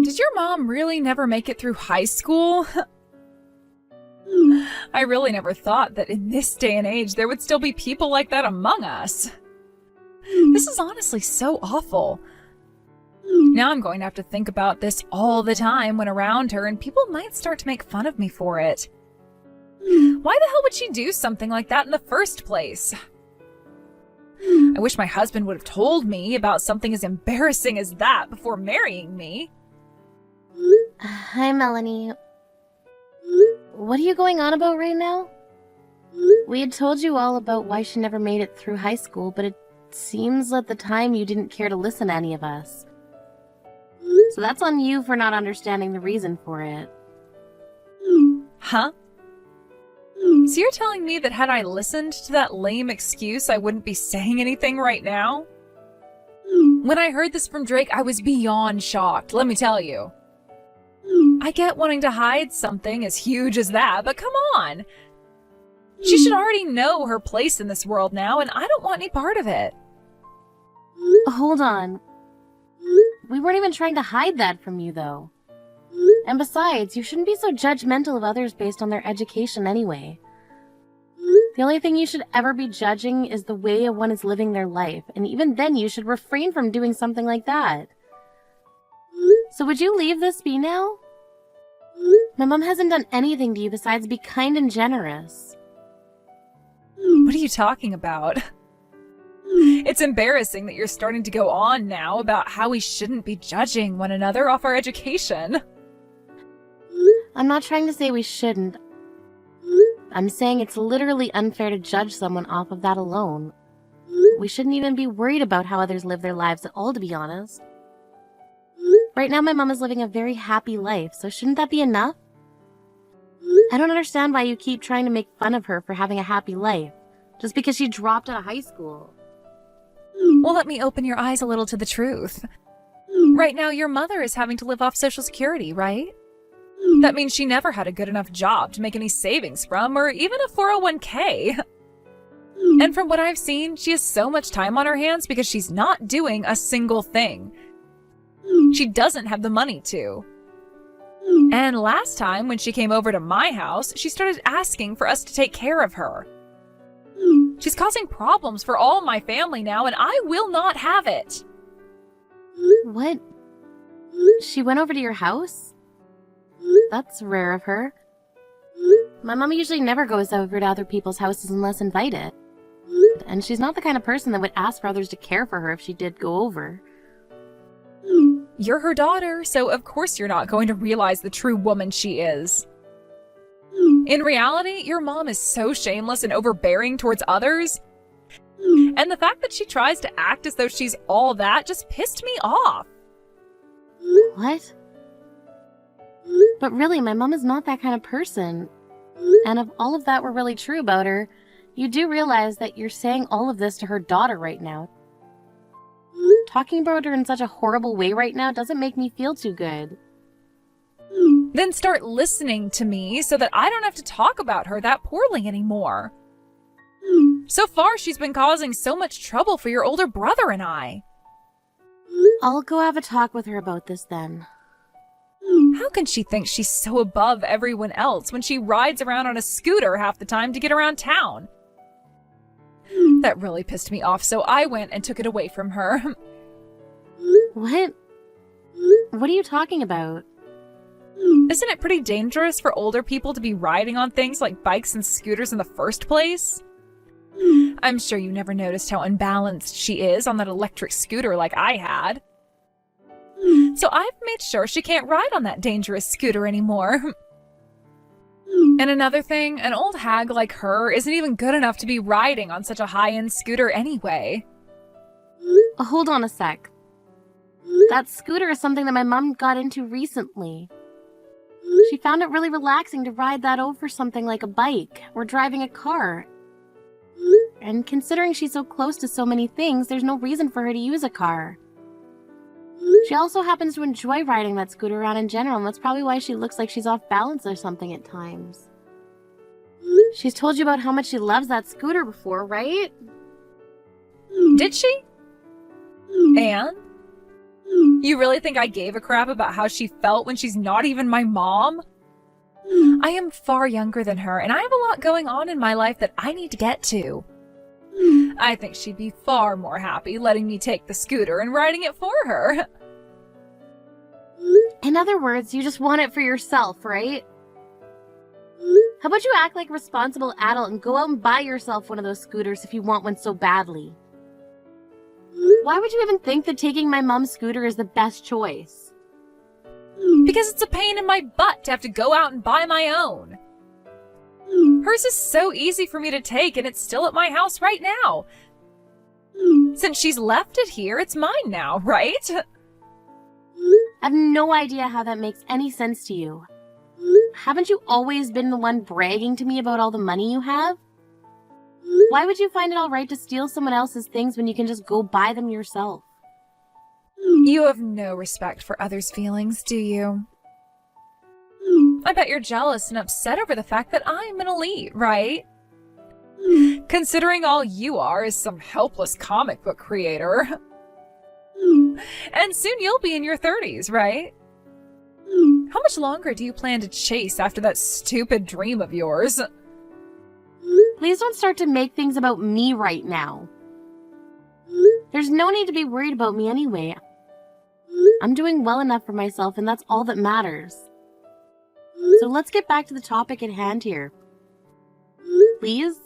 Did your mom really never make it through high school? I really never thought that in this day and age there would still be people like that among us. This is honestly so awful. Now I'm going to have to think about this all the time when around her, and people might start to make fun of me for it. Why the hell would she do something like that in the first place? I wish my husband would have told me about something as embarrassing as that before marrying me. Hi, Melanie. What are you going on about right now? We had told you all about why she never made it through high school, but it seems at the time you didn't care to listen to any of us. So that's on you for not understanding the reason for it. Huh? So you're telling me that had I listened to that lame excuse, I wouldn't be saying anything right now? When I heard this from Drake, I was beyond shocked, let me tell you. I get wanting to hide something as huge as that, but come on. She should already know her place in this world now, and I don't want any part of it. Hold on. We weren't even trying to hide that from you, though. And besides, you shouldn't be so judgmental of others based on their education anyway. The only thing you should ever be judging is the way one is living their life, and even then you should refrain from doing something like that. So would you leave this be now? My mom hasn't done anything to you besides be kind and generous. What are you talking about? It's embarrassing that you're starting to go on now about how we shouldn't be judging one another off our education. I'm not trying to say we shouldn't. I'm saying it's literally unfair to judge someone off of that alone. We shouldn't even be worried about how others live their lives at all, to be honest. Right now my mom is living a very happy life, so shouldn't that be enough? I don't understand why you keep trying to make fun of her for having a happy life, just because she dropped out of high school. Well, let me open your eyes a little to the truth. Right now, your mother is having to live off Social Security, right? That means she never had a good enough job to make any savings from, or even a 401k. And from what I've seen, she has so much time on her hands because she's not doing a single thing. She doesn't have the money to. And last time, when she came over to my house, she started asking for us to take care of her. She's causing problems for all my family now, and I will not have it. What? She went over to your house? That's rare of her. My mom usually never goes over to other people's houses unless invited. And she's not the kind of person that would ask for others to care for her if she did go over. You're her daughter, so of course you're not going to realize the true woman she is. In reality, your mom is so shameless and overbearing towards others. And the fact that she tries to act as though she's all that just pissed me off. What? But really, my mom is not that kind of person. And if all of that were really true about her, you do realize that you're saying all of this to her daughter right now. Talking about her in such a horrible way right now doesn't make me feel too good. Then start listening to me so that I don't have to talk about her that poorly anymore. So far, she's been causing so much trouble for your older brother and I. I'll go have a talk with her about this then. How can she think she's so above everyone else when she rides around on a scooter half the time to get around town? That really pissed me off, so I went and took it away from her. What? What are you talking about? Isn't it pretty dangerous for older people to be riding on things like bikes and scooters in the first place? I'm sure you never noticed how unbalanced she is on that electric scooter like I had. So I've made sure she can't ride on that dangerous scooter anymore. And another thing, an old hag like her isn't even good enough to be riding on such a high-end scooter anyway. Hold on a sec. That scooter is something that my mom got into recently. She found it really relaxing to ride that over something like a bike or driving a car. And considering she's so close to so many things, there's no reason for her to use a car. She also happens to enjoy riding that scooter around in general, and that's probably why she looks like she's off balance or something at times. She's told you about how much she loves that scooter before, right? Did she? And? You really think I gave a crap about how she felt when she's not even my mom? I am far younger than her, and I have a lot going on in my life that I need to get to. I think she'd be far more happy letting me take the scooter and riding it for her. In other words, you just want it for yourself, right? How about you act like a responsible adult and go out and buy yourself one of those scooters if you want one so badly? Why would you even think that taking my mom's scooter is the best choice? Because it's a pain in my butt to have to go out and buy my own. Hers is so easy for me to take, and it's still at my house right now. Since she's left it here, it's mine now, right? I have no idea how that makes any sense to you. Haven't you always been the one bragging to me about all the money you have? Why would you find it all right to steal someone else's things when you can just go buy them yourself? You have no respect for others' feelings, do you? I bet you're jealous and upset over the fact that I'm an elite, right? Considering all you are is some helpless comic book creator. And soon you'll be in your 30s, right? How much longer do you plan to chase after that stupid dream of yours? Please don't start to make things about me right now. There's no need to be worried about me anyway. I'm doing well enough for myself, and that's all that matters. So let's get back to the topic at hand here. Please?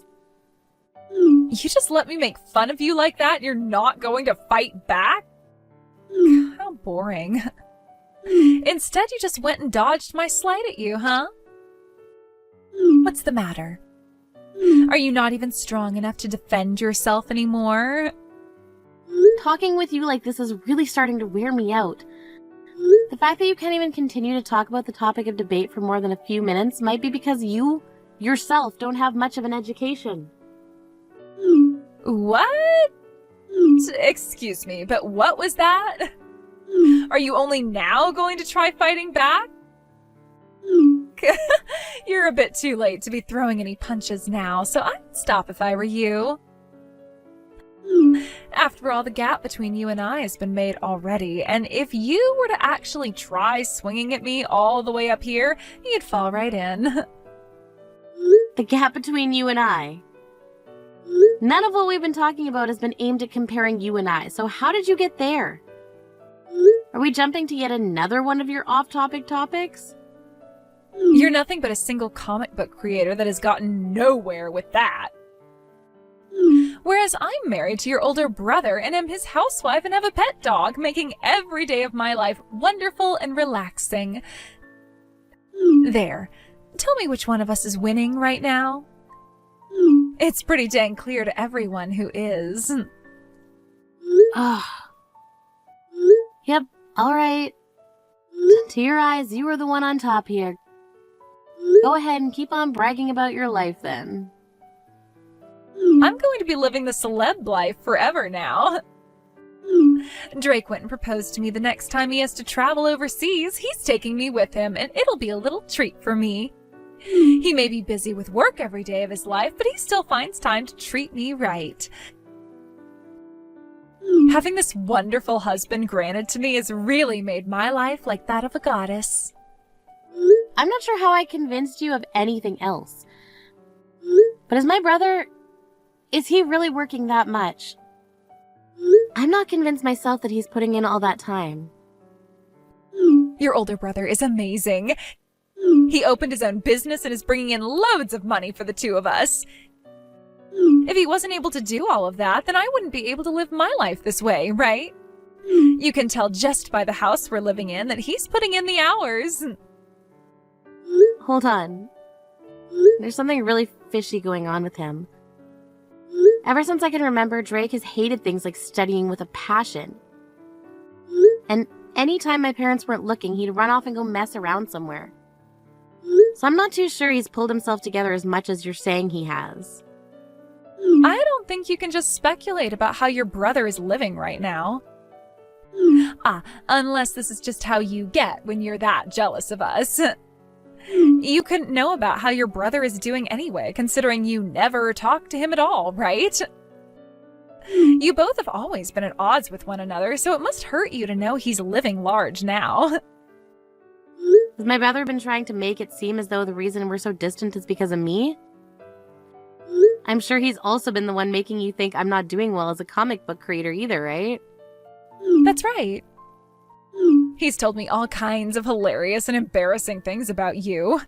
You just let me make fun of you like that and you're not going to fight back? How boring. Instead, you just went and dodged my slight at you, huh? What's the matter? Are you not even strong enough to defend yourself anymore? Talking with you like this is really starting to wear me out. The fact that you can't even continue to talk about the topic of debate for more than a few minutes might be because you, yourself, don't have much of an education. What? Excuse me, but what was that? Are you only now going to try fighting back? You're a bit too late to be throwing any punches now, so I'd stop if I were you. After all, the gap between you and I has been made already, and if you were to actually try swinging at me all the way up here, you'd fall right in. The gap between you and I. None of what we've been talking about has been aimed at comparing you and I, so how did you get there? Are we jumping to yet another one of your off-topic topics? You're nothing but a single comic book creator that has gotten nowhere with that. Whereas I'm married to your older brother and am his housewife and have a pet dog, making every day of my life wonderful and relaxing. There. Tell me which one of us is winning right now. It's pretty dang clear to everyone who is. Yep, alright. To your eyes, you are the one on top here. Go ahead and keep on bragging about your life then. I'm going to be living the celeb life forever now. Drake went and proposed to me the next time he has to travel overseas. He's taking me with him, and it'll be a little treat for me. He may be busy with work every day of his life, but he still finds time to treat me right. Having this wonderful husband granted to me has really made my life like that of a goddess. I'm not sure how I convinced you of anything else. But as my brother, is he really working that much? I'm not convinced myself that he's putting in all that time. Your older brother is amazing. He opened his own business and is bringing in loads of money for the two of us. If he wasn't able to do all of that, then I wouldn't be able to live my life this way, right? You can tell just by the house we're living in that he's putting in the hours. Hold on. There's something really fishy going on with him. Ever since I can remember, Drake has hated things like studying with a passion. And anytime my parents weren't looking, he'd run off and go mess around somewhere. So I'm not too sure he's pulled himself together as much as you're saying he has. I don't think you can just speculate about how your brother is living right now. Unless this is just how you get when you're that jealous of us. You couldn't know about how your brother is doing anyway, considering you never talk to him at all, right? You both have always been at odds with one another, so it must hurt you to know he's living large now. Has my brother been trying to make it seem as though the reason we're so distant is because of me? I'm sure he's also been the one making you think I'm not doing well as a comic book creator either, right? That's right. He's told me all kinds of hilarious and embarrassing things about you.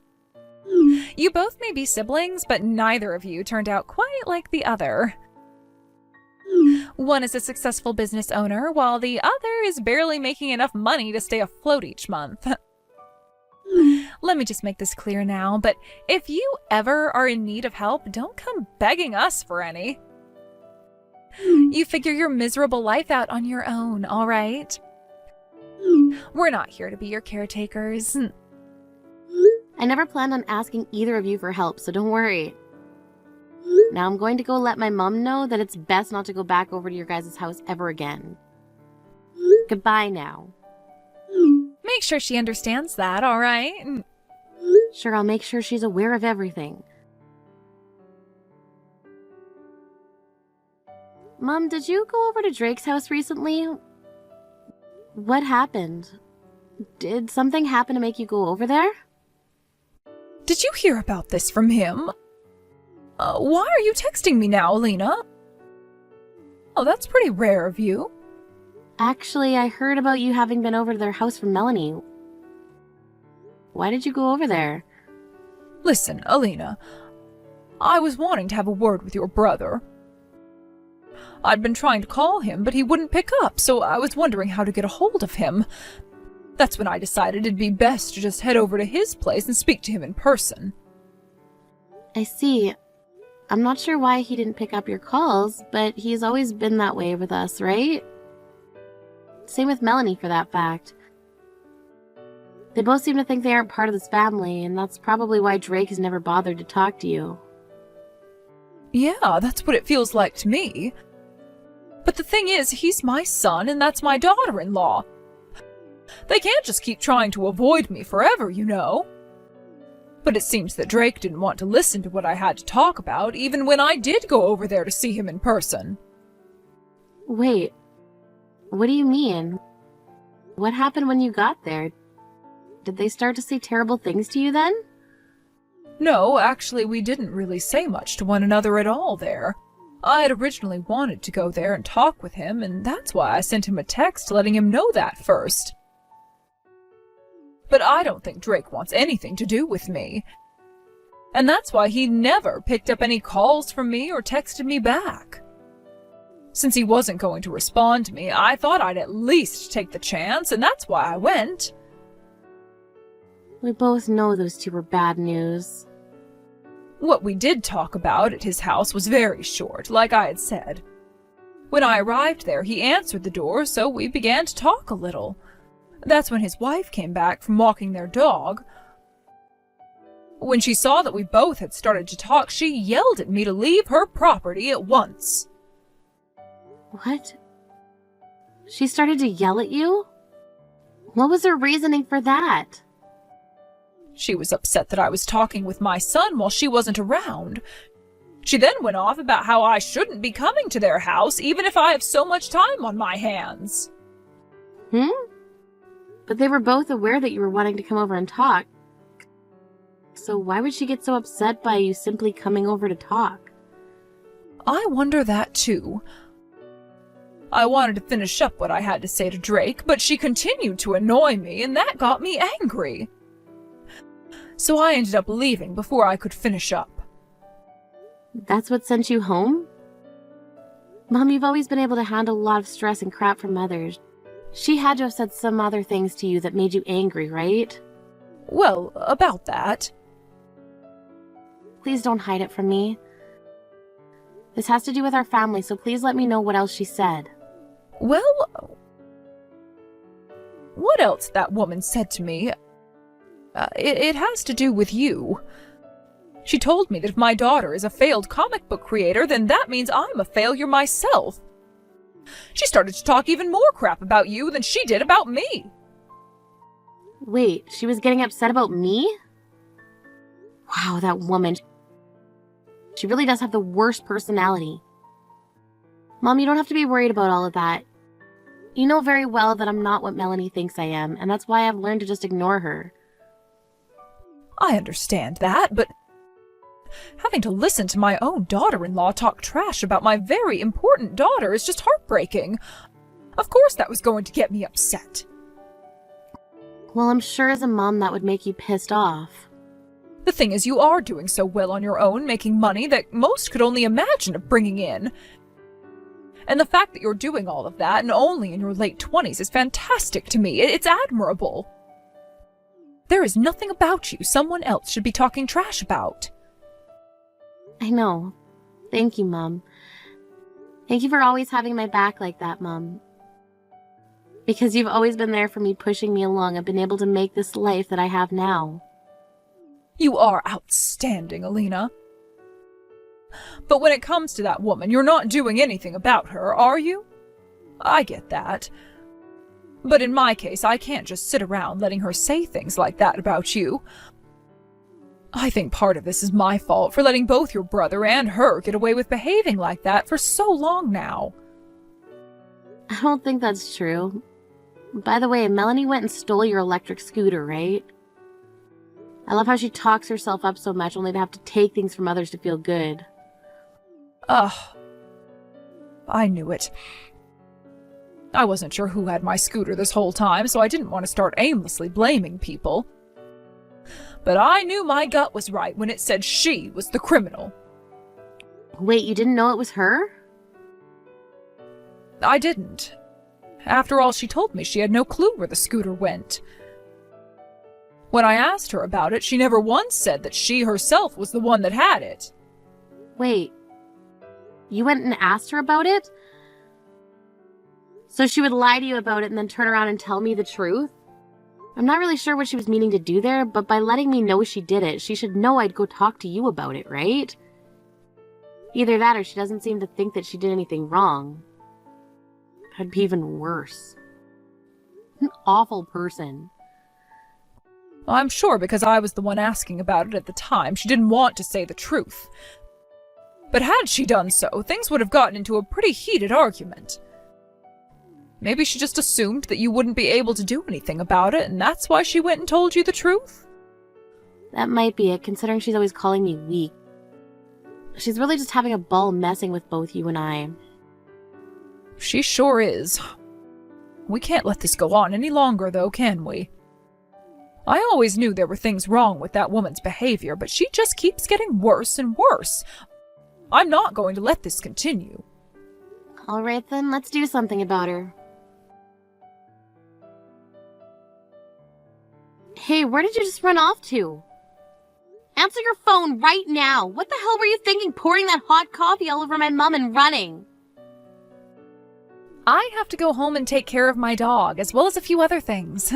You both may be siblings, but neither of you turned out quite like the other. One is a successful business owner, while the other is barely making enough money to stay afloat each month. Let me just make this clear now, but if you ever are in need of help, don't come begging us for any. You figure your miserable life out on your own, all right? We're not here to be your caretakers. I never planned on asking either of you for help, so don't worry. Now I'm going to go let my mom know that it's best not to go back over to your guys' house ever again. Goodbye now. Make sure she understands that, all right? Sure, I'll make sure she's aware of everything. Mom, did you go over to Drake's house recently? What happened? Did something happen to make you go over there? Did you hear about this from him? Why are you texting me now, Alina? Oh, that's pretty rare of you. Actually, I heard about you having been over to their house from Melanie. Why did you go over there? Listen, Alina, I was wanting to have a word with your brother. I'd been trying to call him, but he wouldn't pick up, so I was wondering how to get a hold of him. That's when I decided it'd be best to just head over to his place and speak to him in person. I see. I'm not sure why he didn't pick up your calls, but he's always been that way with us, right? Same with Melanie, for that fact. They both seem to think they aren't part of this family, and that's probably why Drake has never bothered to talk to you. Yeah, that's what it feels like to me. But the thing is, he's my son, and that's my daughter-in-law. They can't just keep trying to avoid me forever, you know. But it seems that Drake didn't want to listen to what I had to talk about, even when I did go over there to see him in person. Wait, what do you mean? What happened when you got there? Did they start to say terrible things to you then? No, actually, we didn't really say much to one another at all there. I had originally wanted to go there and talk with him, and that's why I sent him a text letting him know that first. But I don't think Drake wants anything to do with me. And that's why he never picked up any calls from me or texted me back. Since he wasn't going to respond to me, I thought I'd at least take the chance, and that's why I went. We both know those two were bad news. What we did talk about at his house was very short, like I had said. When I arrived there, he answered the door, so we began to talk a little. That's when his wife came back from walking their dog. When she saw that we both had started to talk, she yelled at me to leave her property at once. What? She started to yell at you? What was her reasoning for that? She was upset that I was talking with my son while she wasn't around. She then went off about how I shouldn't be coming to their house, even if I have so much time on my hands. But they were both aware that you were wanting to come over and talk. So why would she get so upset by you simply coming over to talk? I wonder that too. I wanted to finish up what I had to say to Drake, but she continued to annoy me, and that got me angry. So I ended up leaving before I could finish up. That's what sent you home? Mom, you've always been able to handle a lot of stress and crap from others. She had to have said some other things to you that made you angry, right? Well, about that. Please don't hide it from me. This has to do with our family, so please let me know what else she said. Well, what else that woman said to me? It has to do with you. She told me that if my daughter is a failed comic book creator, then that means I'm a failure myself. She started to talk even more crap about you than she did about me. Wait, she was getting upset about me? Wow, that woman. She really does have the worst personality. Mom, you don't have to be worried about all of that. You know very well that I'm not what Melanie thinks I am, and that's why I've learned to just ignore her. I understand that, but having to listen to my own daughter-in-law talk trash about my very important daughter is just heartbreaking. Of course that was going to get me upset. Well, I'm sure as a mom that would make you pissed off. The thing is, you are doing so well on your own, making money that most could only imagine of bringing in. And the fact that you're doing all of that, and only in your late 20s, is fantastic to me. It's admirable. There is nothing about you someone else should be talking trash about. I know. Thank you, Mom. Thank you for always having my back like that, Mom. Because you've always been there for me, pushing me along. I've been able to make this life that I have now. You are outstanding, Alina. But when it comes to that woman, you're not doing anything about her, are you? I get that. But in my case, I can't just sit around letting her say things like that about you. I think part of this is my fault for letting both your brother and her get away with behaving like that for so long now. I don't think that's true. By the way, Melanie went and stole your electric scooter, right? I love how she talks herself up so much only to have to take things from others to feel good. Ugh. I knew it. I wasn't sure who had my scooter this whole time, so I didn't want to start aimlessly blaming people. But I knew my gut was right when it said she was the criminal. Wait, you didn't know it was her? I didn't. After all, she told me she had no clue where the scooter went. When I asked her about it, she never once said that she herself was the one that had it. Wait, you went and asked her about it? So she would lie to you about it and then turn around and tell me the truth? I'm not really sure what she was meaning to do there, but by letting me know she did it, she should know I'd go talk to you about it, right? Either that or she doesn't seem to think that she did anything wrong. That'd be even worse. An awful person. I'm sure because I was the one asking about it at the time, she didn't want to say the truth. But had she done so, things would have gotten into a pretty heated argument. Maybe she just assumed that you wouldn't be able to do anything about it, and that's why she went and told you the truth? That might be it, considering she's always calling me weak. She's really just having a ball messing with both you and I. She sure is. We can't let this go on any longer, though, can we? I always knew there were things wrong with that woman's behavior, but she just keeps getting worse and worse. I'm not going to let this continue. All right then, let's do something about her. Hey, where did you just run off to? Answer your phone right now! What the hell were you thinking, pouring that hot coffee all over my mom and running? I have to go home and take care of my dog, as well as a few other things.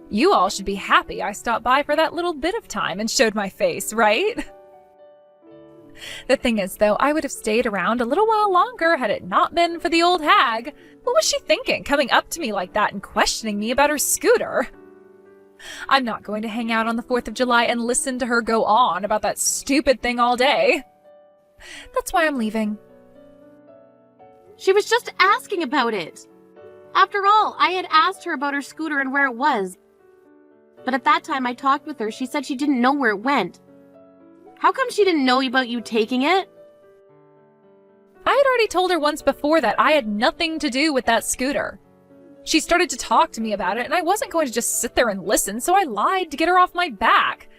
You all should be happy I stopped by for that little bit of time and showed my face, right? The thing is, though, I would have stayed around a little while longer had it not been for the old hag. What was she thinking, coming up to me like that and questioning me about her scooter? I'm not going to hang out on the 4th of July and listen to her go on about that stupid thing all day. That's why I'm leaving. She was just asking about it. After all, I had asked her about her scooter and where it was. But at that time I talked with her, she said she didn't know where it went. How come she didn't know about you taking it? I had already told her once before that I had nothing to do with that scooter. She started to talk to me about it, and I wasn't going to just sit there and listen, so I lied to get her off my back.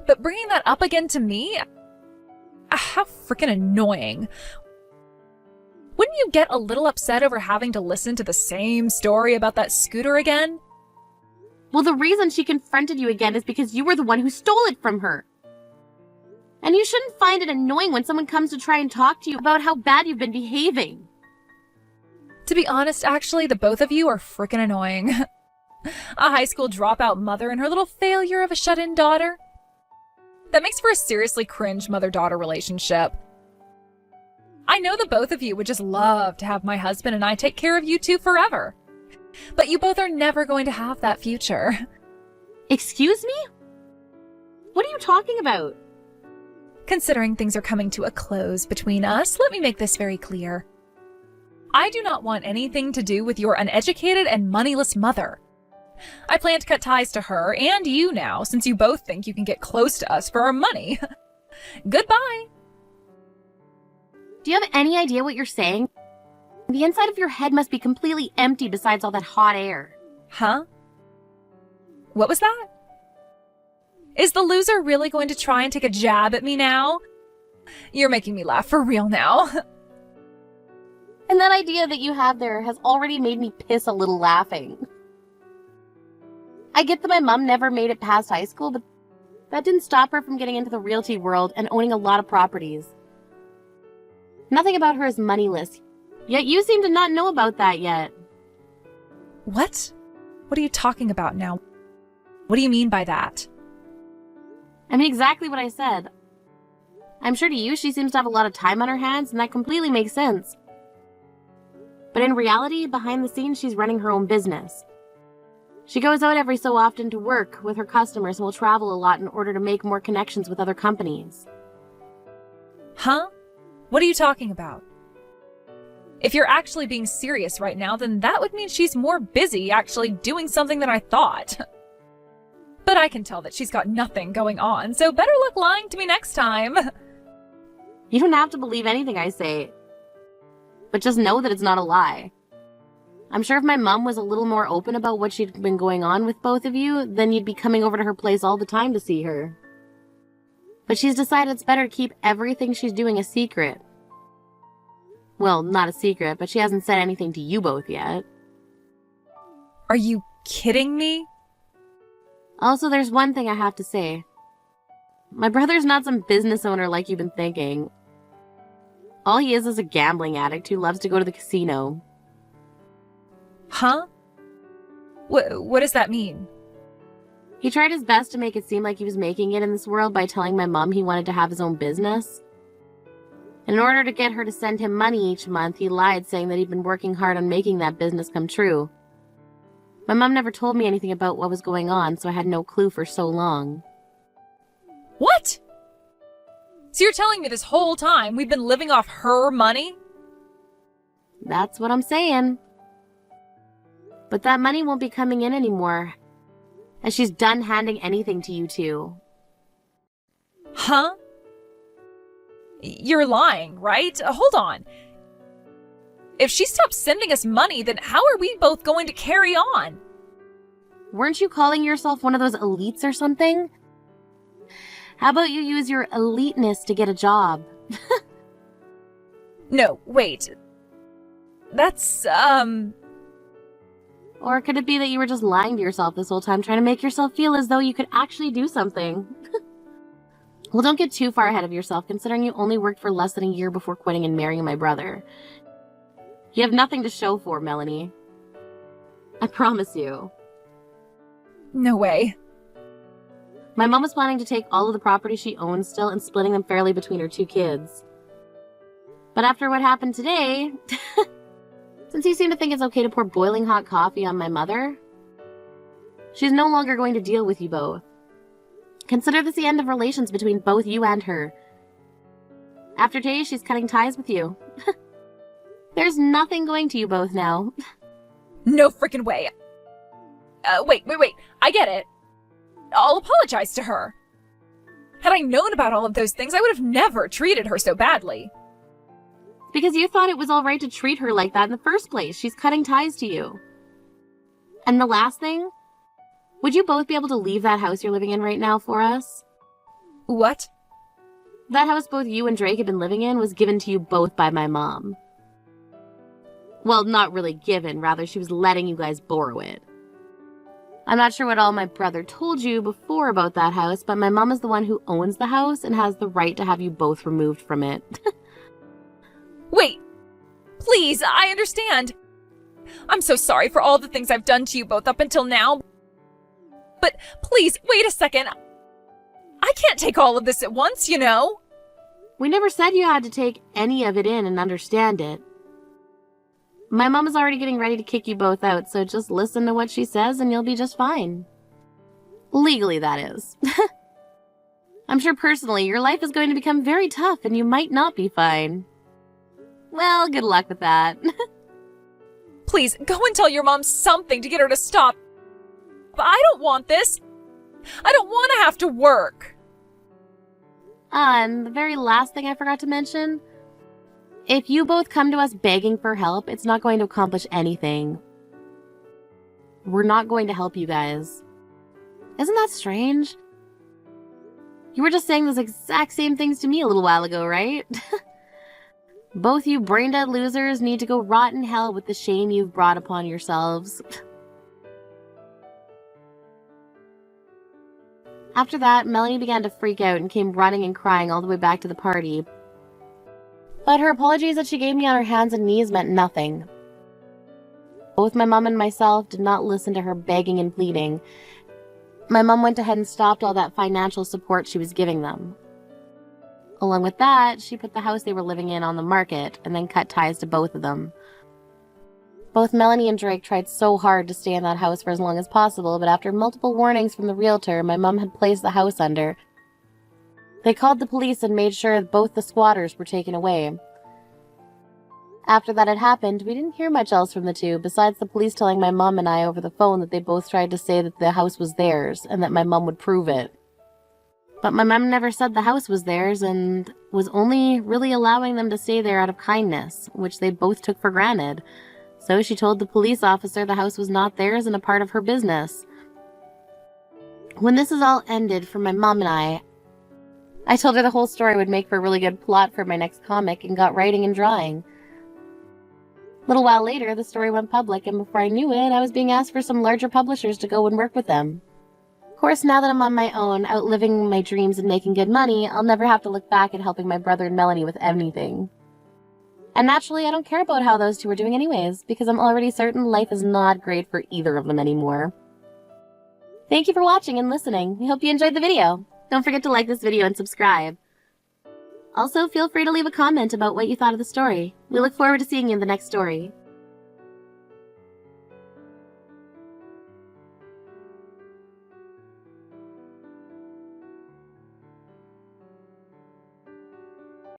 But bringing that up again to me? How freaking annoying. Wouldn't you get a little upset over having to listen to the same story about that scooter again? Well, the reason she confronted you again is because you were the one who stole it from her. And you shouldn't find it annoying when someone comes to try and talk to you about how bad you've been behaving. To be honest, actually, the both of you are frickin' annoying. A high school dropout mother and her little failure of a shut-in daughter. That makes for a seriously cringe mother-daughter relationship. I know the both of you would just love to have my husband and I take care of you two forever. But you both are never going to have that future. Excuse me? What are you talking about? Considering things are coming to a close between us, let me make this very clear. I do not want anything to do with your uneducated and moneyless mother. I plan to cut ties to her and you now, since you both think you can get close to us for our money. Goodbye. Do you have any idea what you're saying? The inside of your head must be completely empty besides all that hot air. Huh? What was that? Is the loser really going to try and take a jab at me now? You're making me laugh for real now. And that idea that you have there has already made me piss a little laughing. I get that my mom never made it past high school, but that didn't stop her from getting into the realty world and owning a lot of properties. Nothing about her is moneyless, yet you seem to not know about that yet. What? What are you talking about now? What do you mean by that? I mean exactly what I said. I'm sure to you she seems to have a lot of time on her hands, and that completely makes sense. But in reality, behind the scenes, she's running her own business. She goes out every so often to work with her customers and will travel a lot in order to make more connections with other companies. Huh? What are you talking about? If you're actually being serious right now, then that would mean she's more busy actually doing something than I thought. But I can tell that she's got nothing going on, so better luck lying to me next time. You don't have to believe anything I say, but just know that it's not a lie. I'm sure if my mom was a little more open about what she'd been going on with both of you, then you'd be coming over to her place all the time to see her. But she's decided it's better to keep everything she's doing a secret. Well, not a secret, but she hasn't said anything to you both yet. Are you kidding me? Also, there's one thing I have to say. My brother's not some business owner like you've been thinking. All he is a gambling addict who loves to go to the casino. Huh? What does that mean? He tried his best to make it seem like he was making it in this world by telling my mom he wanted to have his own business. In order to get her to send him money each month, he lied, saying that he'd been working hard on making that business come true. My mom never told me anything about what was going on, so I had no clue for so long. What? So you're telling me this whole time we've been living off her money? That's what I'm saying. But that money won't be coming in anymore, as she's done handing anything to you two. Huh? You're lying, right? Hold on. If she stops sending us money, then how are we both going to carry on? Weren't you calling yourself one of those elites or something? How about you use your eliteness to get a job? No, wait. That's, Or could it be that you were just lying to yourself this whole time, trying to make yourself feel as though you could actually do something? Well, don't get too far ahead of yourself, considering you only worked for less than a year before quitting and marrying my brother. You have nothing to show for, Melanie. I promise you. No way. My mom was planning to take all of the property she owns still and splitting them fairly between her two kids. But after what happened today, since you seem to think it's okay to pour boiling hot coffee on my mother, she's no longer going to deal with you both. Consider this the end of relations between both you and her. After today, she's cutting ties with you. There's nothing going to you both now. No freaking way. Wait. I get it. I'll apologize to her. Had I known about all of those things, I would have never treated her so badly. Because you thought it was all right to treat her like that in the first place. She's cutting ties to you. And the last thing? Would you both be able to leave that house you're living in right now for us? What? That house both you and Drake have been living in was given to you both by my mom. Well, not really given, rather she was letting you guys borrow it. I'm not sure what all my brother told you before about that house, but my mom is the one who owns the house and has the right to have you both removed from it. Wait! Please, I understand. I'm so sorry for all the things I've done to you both up until now. But please, wait a second. I can't take all of this at once, you know? We never said you had to take any of it in and understand it. My mom is already getting ready to kick you both out, so just listen to what she says and you'll be just fine. Legally, that is. I'm sure personally your life is going to become very tough and you might not be fine. Well, good luck with that. Please, go and tell your mom something to get her to stop. But I don't want this. I don't want to have to work. And the very last thing I forgot to mention, if you both come to us begging for help, it's not going to accomplish anything. We're not going to help you guys. Isn't that strange? You were just saying those exact same things to me a little while ago, right? Both you brain-dead losers need to go rot in hell with the shame you've brought upon yourselves. After that, Melanie began to freak out and came running and crying all the way back to the party. But her apologies that she gave me on her hands and knees meant nothing. Both my mom and myself did not listen to her begging and pleading. My mom went ahead and stopped all that financial support she was giving them. Along with that, she put the house they were living in on the market and then cut ties to both of them. Both Melanie and Drake tried so hard to stay in that house for as long as possible, but after multiple warnings from the realtor my mom had placed the house under, they called the police and made sure both the squatters were taken away. After that had happened, we didn't hear much else from the two, besides the police telling my mom and I over the phone that they both tried to say that the house was theirs and that my mom would prove it. But my mom never said the house was theirs and was only really allowing them to stay there out of kindness, which they both took for granted. So she told the police officer the house was not theirs and a part of her business. When this is all ended for my mom and I told her the whole story would make for a really good plot for my next comic and got writing and drawing. A little while later, the story went public, and before I knew it, I was being asked for some larger publishers to go and work with them. Of course, now that I'm on my own, outliving my dreams and making good money, I'll never have to look back at helping my brother and Melanie with anything. And naturally, I don't care about how those two are doing anyways, because I'm already certain life is not great for either of them anymore. Thank you for watching and listening. I hope you enjoyed the video. Don't forget to like this video and subscribe. Also, feel free to leave a comment about what you thought of the story. We look forward to seeing you in the next story.